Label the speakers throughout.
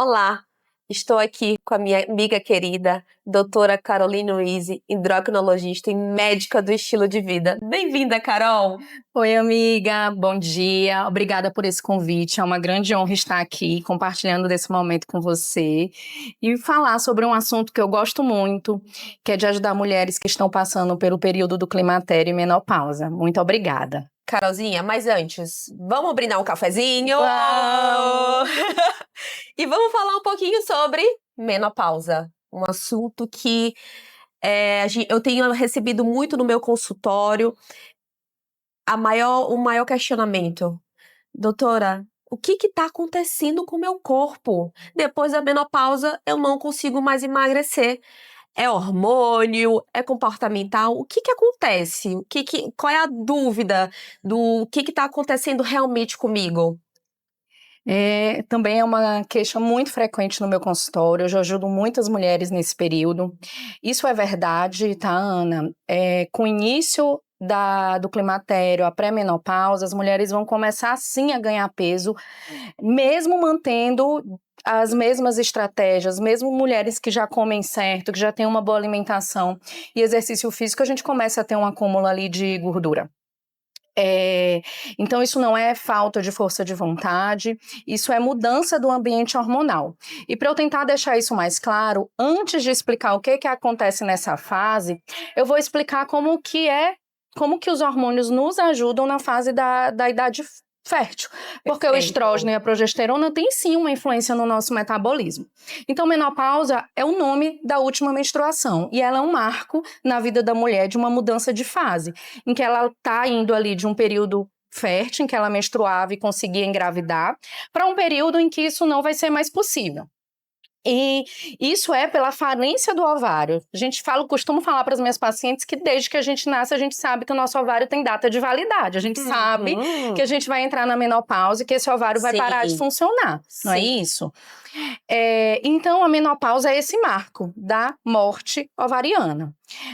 Speaker 1: Olá, estou aqui com a minha amiga querida, doutora Caroline Luiz, endocrinologista e médica do estilo de vida. Bem-vinda, Carol!
Speaker 2: Oi, amiga, bom dia. Obrigada por esse convite. É uma grande honra estar aqui compartilhando desse momento com você e falar sobre um assunto que eu gosto muito, que é de ajudar mulheres que estão passando pelo período do climatério e menopausa. Muito obrigada.
Speaker 1: Carolzinha, mas antes, vamos brindar um cafezinho?
Speaker 2: Vamos!
Speaker 1: E vamos falar um pouquinho sobre menopausa. Um assunto que eu tenho recebido muito no meu consultório. O maior questionamento. Doutora, o que está acontecendo com o meu corpo? Depois da menopausa, eu não consigo mais emagrecer. É hormônio? É comportamental? O que acontece? Qual é a dúvida do que está acontecendo realmente comigo?
Speaker 2: Também é uma queixa muito frequente no meu consultório. Eu já ajudo muitas mulheres nesse período. Isso é verdade, tá, Ana? Com o início do climatério, a pré-menopausa, as mulheres vão começar sim a ganhar peso, mesmo mantendo as mesmas estratégias, mesmo mulheres que já comem certo, que já têm uma boa alimentação e exercício físico, a gente começa a ter um acúmulo ali de gordura. Então, isso não é falta de força de vontade, isso é mudança do ambiente hormonal. E para eu tentar deixar isso mais claro, antes de explicar o que acontece nessa fase, eu vou explicar como que os hormônios nos ajudam na fase da idade fértil. Porque o
Speaker 1: Perfeito.
Speaker 2: estrógeno e a progesterona têm sim uma influência no nosso metabolismo. Então, menopausa é o nome da última menstruação e ela é um marco na vida da mulher de uma mudança de fase, em que ela está indo ali de um período fértil, em que ela menstruava e conseguia engravidar, para um período em que isso não vai ser mais possível. E isso é pela falência do ovário. Costumo falar para as minhas pacientes que desde que a gente nasce, a gente sabe que o nosso ovário tem data de validade. A gente sabe que a gente vai entrar na menopausa e que esse ovário vai parar de funcionar. Não é isso? Então, a menopausa é esse marco da morte ovariana.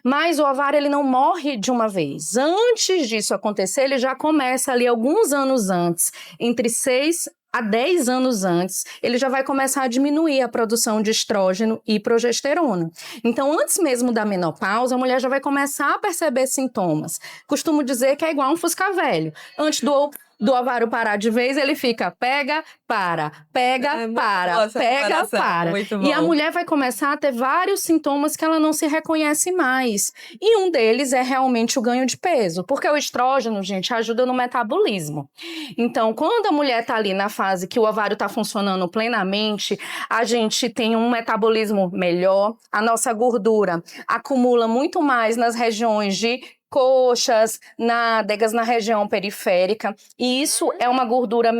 Speaker 2: Mas o ovário, ele não morre de uma vez. Antes disso acontecer, ele já começa ali alguns anos antes, entre 6 a 10 anos antes, ele já vai começar a diminuir a produção de estrógeno e progesterona. Então, antes mesmo da menopausa, a mulher já vai começar a perceber sintomas. Costumo dizer que é igual um fusca velho. Antes do ovário parar de vez, ele fica pega, para, pega, para, pega, para. E a mulher vai começar a ter vários sintomas que ela não se reconhece mais. E um deles é realmente o ganho de peso, porque o estrógeno, gente, ajuda no metabolismo. Então, quando a mulher está ali na fase que o ovário está funcionando plenamente, a gente tem um metabolismo melhor, a nossa gordura acumula muito mais nas regiões de coxas, nádegas, na região periférica, e isso é uma gordura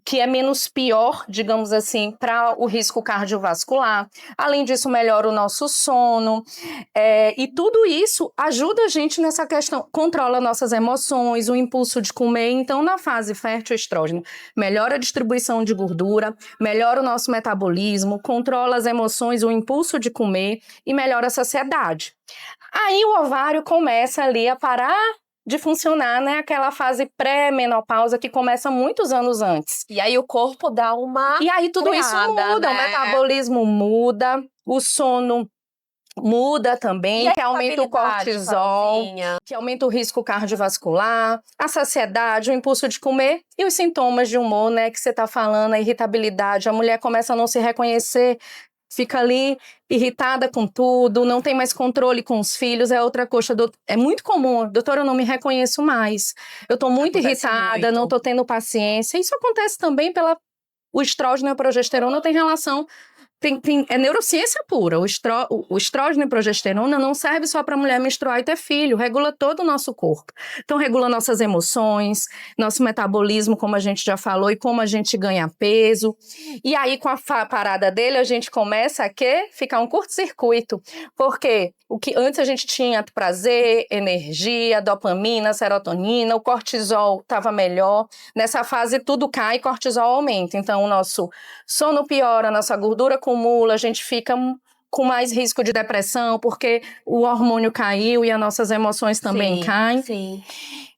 Speaker 2: que é menos pior, digamos assim, para o risco cardiovascular. Além disso, melhora o nosso sono, e tudo isso ajuda a gente nessa questão, controla nossas emoções, o impulso de comer. Então, na fase fértil, o estrógeno melhora a distribuição de gordura, melhora o nosso metabolismo, controla as emoções, o impulso de comer e melhora a saciedade. Aí o ovário começa ali a parar de funcionar, né? Aquela fase pré-menopausa que começa muitos anos antes.
Speaker 1: E aí o corpo dá uma
Speaker 2: E aí tudo isso muda,
Speaker 1: né?
Speaker 2: O metabolismo muda, o sono muda também, que aumenta o cortisol, que aumenta o risco cardiovascular, a saciedade, o impulso de comer e os sintomas de humor, né? Que você tá falando, a irritabilidade, a mulher começa a não se reconhecer, fica ali irritada com tudo, não tem mais controle com os filhos, é outra coisa. É muito comum, doutora, eu não me reconheço mais. Eu tô muito irritada, não tô tendo paciência. Isso acontece também o estrógeno e a progesterona tem relação. É neurociência pura. O estrógeno e progesterona não serve só para a mulher menstruar e ter filho, regula todo o nosso corpo. Então, regula nossas emoções, nosso metabolismo, como a gente já falou, e como a gente ganha peso. E aí, com a parada dele, a gente começa a ficar um curto-circuito. Porque o que antes a gente tinha prazer, energia, dopamina, serotonina, o cortisol estava melhor. Nessa fase, tudo cai e cortisol aumenta. Então, o nosso sono piora, a nossa gordura acumula, a gente fica com mais risco de depressão, porque o hormônio caiu e as nossas emoções também caem.
Speaker 1: Sim.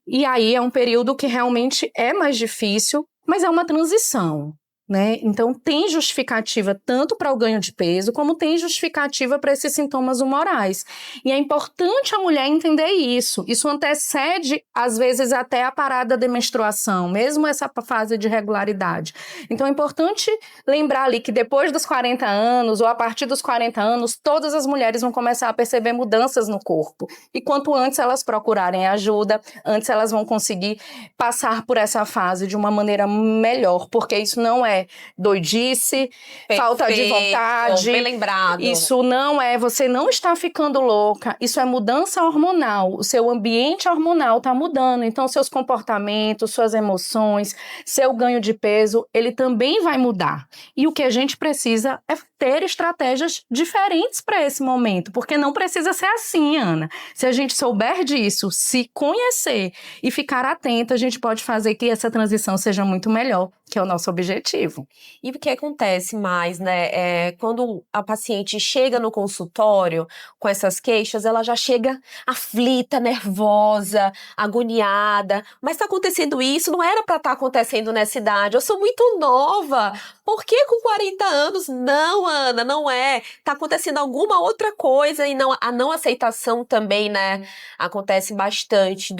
Speaker 2: E aí é um período que realmente é mais difícil, mas é uma transição. né? Então, tem justificativa tanto para o ganho de peso, como tem justificativa para esses sintomas humorais. E é importante a mulher entender isso. Isso antecede, às vezes, até a parada de menstruação, mesmo essa fase de regularidade. Então, é importante lembrar ali que depois dos 40 anos, ou a partir dos 40 anos, todas as mulheres vão começar a perceber mudanças no corpo. E quanto antes elas procurarem ajuda, antes elas vão conseguir passar por essa fase de uma maneira melhor, porque isso não é doidice, falta de vontade.
Speaker 1: Bem lembrado.
Speaker 2: Isso não é, você não está ficando louca, isso é mudança hormonal. O seu ambiente hormonal está mudando, então seus comportamentos, suas emoções, seu ganho de peso, ele também vai mudar. E o que a gente precisa é ter estratégias diferentes para esse momento, porque não precisa ser assim, Ana. Se a gente souber disso, se conhecer e ficar atenta, a gente pode fazer que essa transição seja muito melhor, que é o nosso objetivo.
Speaker 1: E o que acontece mais, né? Quando a paciente chega no consultório com essas queixas, ela já chega aflita, nervosa, agoniada. Mas tá acontecendo isso, não era para estar acontecendo nessa idade. Eu sou muito nova. Por que com 40 anos? Não, Ana, não é. Tá acontecendo alguma outra coisa e a não aceitação também, né? Acontece bastante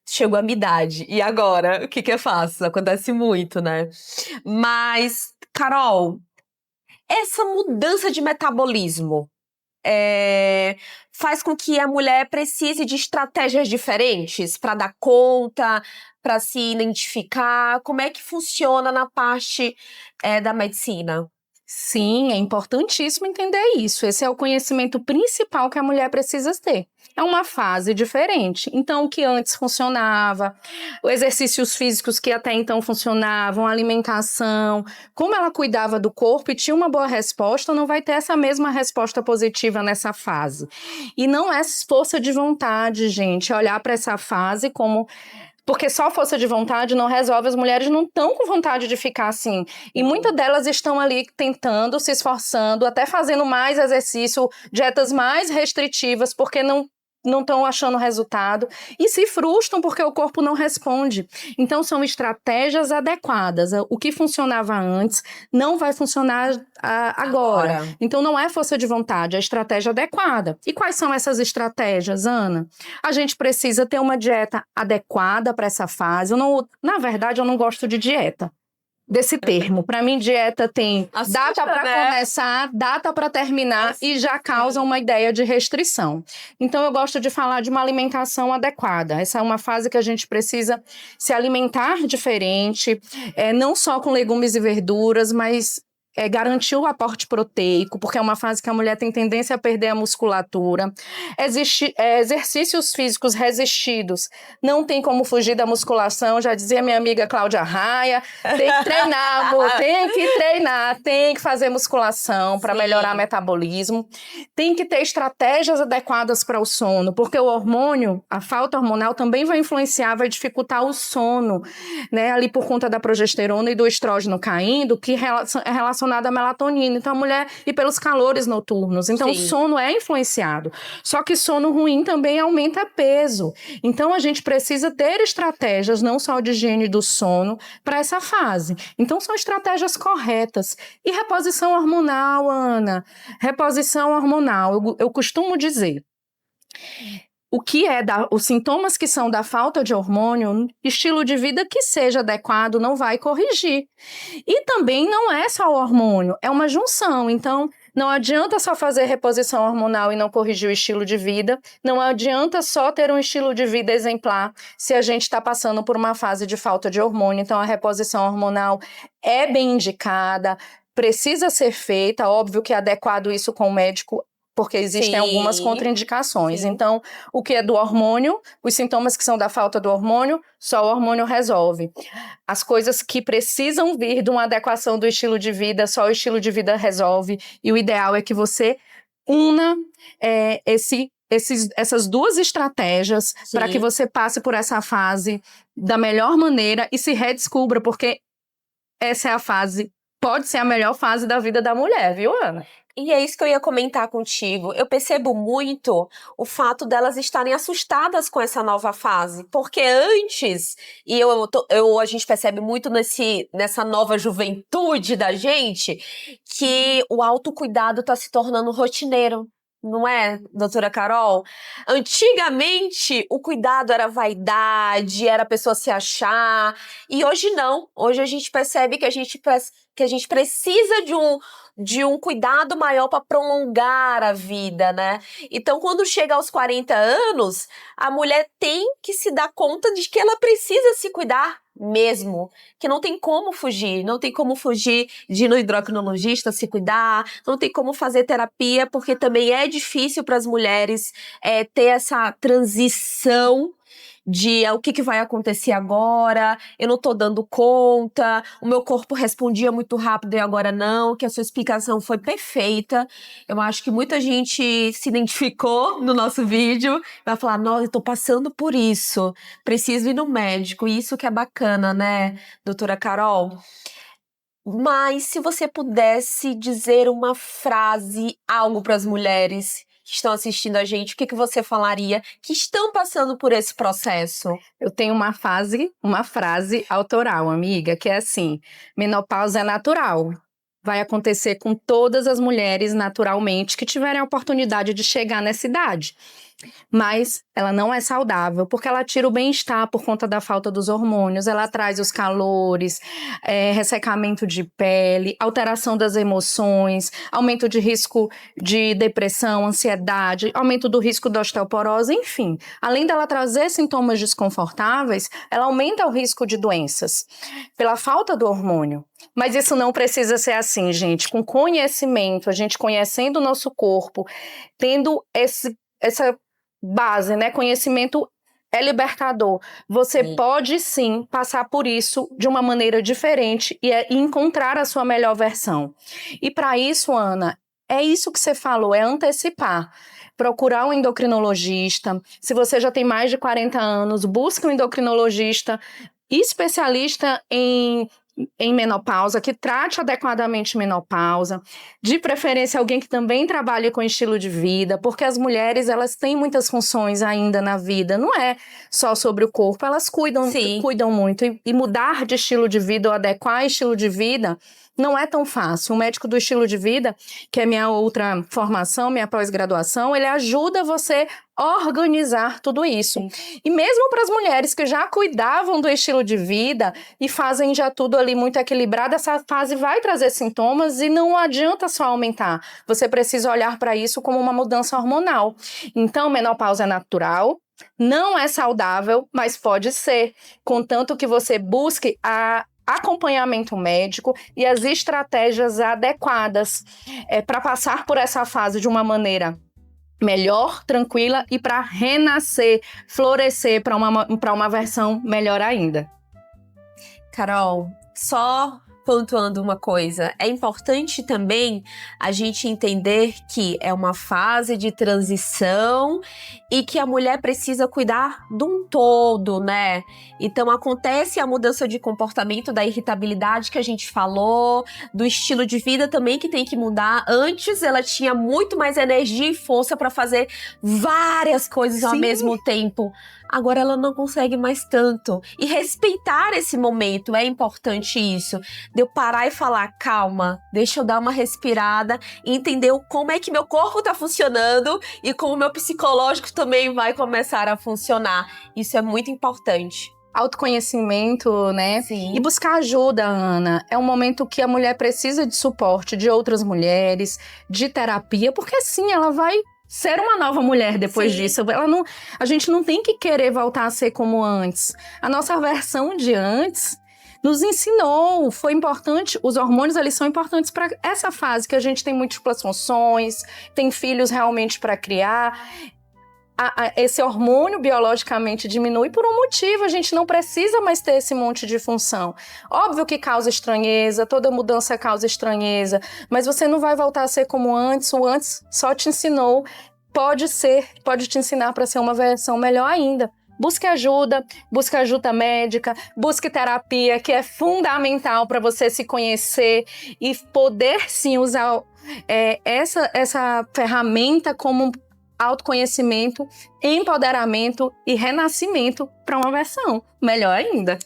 Speaker 1: chegou a minha idade. E agora? O que eu faço? Acontece muito, né? Mas, Carol, essa mudança de metabolismo faz com que a mulher precise de estratégias diferentes para dar conta, para se identificar? Como é que funciona na parte da medicina?
Speaker 2: Sim, é importantíssimo entender isso. Esse é o conhecimento principal que a mulher precisa ter. É uma fase diferente. Então, o que antes funcionava, os exercícios físicos que até então funcionavam, a alimentação, como ela cuidava do corpo e tinha uma boa resposta, não vai ter essa mesma resposta positiva nessa fase. E não é força de vontade, gente, olhar para essa fase como... Porque só força de vontade não resolve, as mulheres não estão com vontade de ficar assim. E muitas delas estão ali tentando, se esforçando, até fazendo mais exercício, dietas mais restritivas, porque não estão achando resultado e se frustram porque o corpo não responde. Então, são estratégias adequadas. O que funcionava antes não vai funcionar agora. Então, não é força de vontade, é estratégia adequada. E quais são essas estratégias, Ana? A gente precisa ter uma dieta adequada para essa fase. Na verdade, eu não gosto de dieta. Desse termo. Para mim, dieta tem data para começar, data para terminar e já causa uma ideia de restrição. Então, eu gosto de falar de uma alimentação adequada. Essa é uma fase que a gente precisa se alimentar diferente, não só com legumes e verduras, mas garantir o aporte proteico, porque é uma fase que a mulher tem tendência a perder a musculatura. Exercícios físicos resistidos. Não tem como fugir da musculação, já dizia minha amiga Cláudia Raia. Tem que treinar, amor, tem que treinar, tem que fazer musculação para melhorar o metabolismo. Tem que ter estratégias adequadas para o sono, porque o hormônio, a falta hormonal também vai influenciar, vai dificultar o sono, né? Ali por conta da progesterona e do estrógeno caindo, que é relacionado à melatonina, então a mulher, e pelos calores noturnos, então o sono é influenciado, só que sono ruim também aumenta peso, então a gente precisa ter estratégias não só de higiene do sono para essa fase, então são estratégias corretas. E reposição hormonal, Ana, reposição hormonal, eu costumo dizer, os sintomas que são da falta de hormônio, estilo de vida que seja adequado não vai corrigir. E também não é só o hormônio, é uma junção. Então, não adianta só fazer reposição hormonal e não corrigir o estilo de vida. Não adianta só ter um estilo de vida exemplar se a gente está passando por uma fase de falta de hormônio. Então, a reposição hormonal é bem indicada, precisa ser feita. Óbvio que é adequado isso com o médico, porque existem algumas contraindicações. Então, o que é do hormônio, os sintomas que são da falta do hormônio, só o hormônio resolve. As coisas que precisam vir de uma adequação do estilo de vida, só o estilo de vida resolve. E o ideal é que você una essas duas estratégias para que você passe por essa fase da melhor maneira e se redescubra, porque essa é a fase, pode ser a melhor fase da vida da mulher, viu, Ana?
Speaker 1: E é isso que eu ia comentar contigo. Eu percebo muito o fato delas estarem assustadas com essa nova fase. Porque antes, a gente percebe muito nessa nova juventude da gente, que o autocuidado está se tornando rotineiro. Não é, doutora Carol? Antigamente, o cuidado era vaidade, era a pessoa se achar. E hoje não. Hoje a gente percebe que a gente precisa de um cuidado maior para prolongar a vida, né? Então, quando chega aos 40 anos, a mulher tem que se dar conta de que ela precisa se cuidar mesmo, que não tem como fugir de ir no endocrinologista se cuidar, não tem como fazer terapia, porque também é difícil para as mulheres ter essa transição de o que vai acontecer agora, eu não tô dando conta, o meu corpo respondia muito rápido e agora não, que a sua explicação foi perfeita. Eu acho que muita gente se identificou no nosso vídeo, vai falar, nossa, eu tô passando por isso, preciso ir no médico, isso que é bacana, né, doutora Carol? Mas se você pudesse dizer uma frase, algo para as mulheres que estão assistindo a gente, o que você falaria que estão passando por esse processo?
Speaker 2: Eu tenho uma frase autoral, amiga, que é assim: menopausa é natural. Vai acontecer com todas as mulheres naturalmente que tiverem a oportunidade de chegar nessa idade. Mas ela não é saudável, porque ela tira o bem-estar por conta da falta dos hormônios, ela traz os calores, ressecamento de pele, alteração das emoções, aumento de risco de depressão, ansiedade, aumento do risco da osteoporose, enfim. Além dela trazer sintomas desconfortáveis, ela aumenta o risco de doenças pela falta do hormônio. Mas isso não precisa ser assim, gente. Com conhecimento, a gente conhecendo o nosso corpo, tendo essa base, né? Conhecimento é libertador. Você pode sim passar por isso de uma maneira diferente e encontrar a sua melhor versão. E para isso, Ana, é isso que você falou, é antecipar. Procurar um endocrinologista. Se você já tem mais de 40 anos, busque um endocrinologista especialista em menopausa, que trate adequadamente menopausa, de preferência alguém que também trabalhe com estilo de vida, porque as mulheres, elas têm muitas funções ainda na vida, não é só sobre o corpo, elas cuidam muito, e mudar de estilo de vida ou adequar estilo de vida não é tão fácil. O médico do estilo de vida, que é minha outra formação, minha pós-graduação, ele ajuda você a organizar tudo isso. E mesmo para as mulheres que já cuidavam do estilo de vida e fazem já tudo ali muito equilibrado, essa fase vai trazer sintomas e não adianta só aumentar. Você precisa olhar para isso como uma mudança hormonal. Então, menopausa é natural, não é saudável, mas pode ser, contanto que você busque acompanhamento médico e as estratégias adequadas para passar por essa fase de uma maneira melhor, tranquila e para renascer, florescer para uma versão melhor ainda.
Speaker 1: Carol, só pontuando uma coisa, é importante também a gente entender que é uma fase de transição e que a mulher precisa cuidar de um todo, né? Então acontece a mudança de comportamento, da irritabilidade que a gente falou, do estilo de vida também que tem que mudar. Antes ela tinha muito mais energia e força para fazer várias coisas ao mesmo tempo. Agora ela não consegue mais tanto. E respeitar esse momento, é importante isso. De eu parar e falar, calma, deixa eu dar uma respirada e entender como é que meu corpo tá funcionando e como o meu psicológico também vai começar a funcionar. Isso é muito importante.
Speaker 2: Autoconhecimento, né?
Speaker 1: Sim.
Speaker 2: E buscar ajuda, Ana. É um momento que a mulher precisa de suporte de outras mulheres, de terapia, porque sim, ela vai ser uma nova mulher depois disso. A gente não tem que querer voltar a ser como antes. A nossa versão de antes nos ensinou, foi importante, os hormônios eles são importantes para essa fase que a gente tem múltiplas funções, tem filhos realmente para criar. Esse hormônio biologicamente diminui por um motivo, a gente não precisa mais ter esse monte de função. Óbvio que causa estranheza, toda mudança causa estranheza, mas você não vai voltar a ser como antes, o antes só te ensinou, pode te ensinar para ser uma versão melhor ainda. busque ajuda médica, busque terapia, que é fundamental para você se conhecer e poder sim usar essa ferramenta como autoconhecimento, empoderamento e renascimento para uma versão melhor ainda.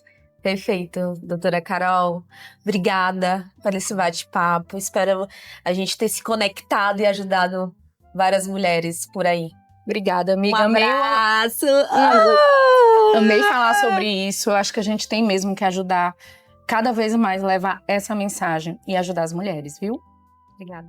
Speaker 1: Perfeito, doutora Carol. Obrigada por esse bate-papo. Espero a gente ter se conectado e ajudado várias mulheres por aí.
Speaker 2: Obrigada, amiga.
Speaker 1: Um abraço!
Speaker 2: Amei falar sobre isso. Eu acho que a gente tem mesmo que ajudar cada vez mais, levar essa mensagem e ajudar as mulheres, viu?
Speaker 1: Obrigada.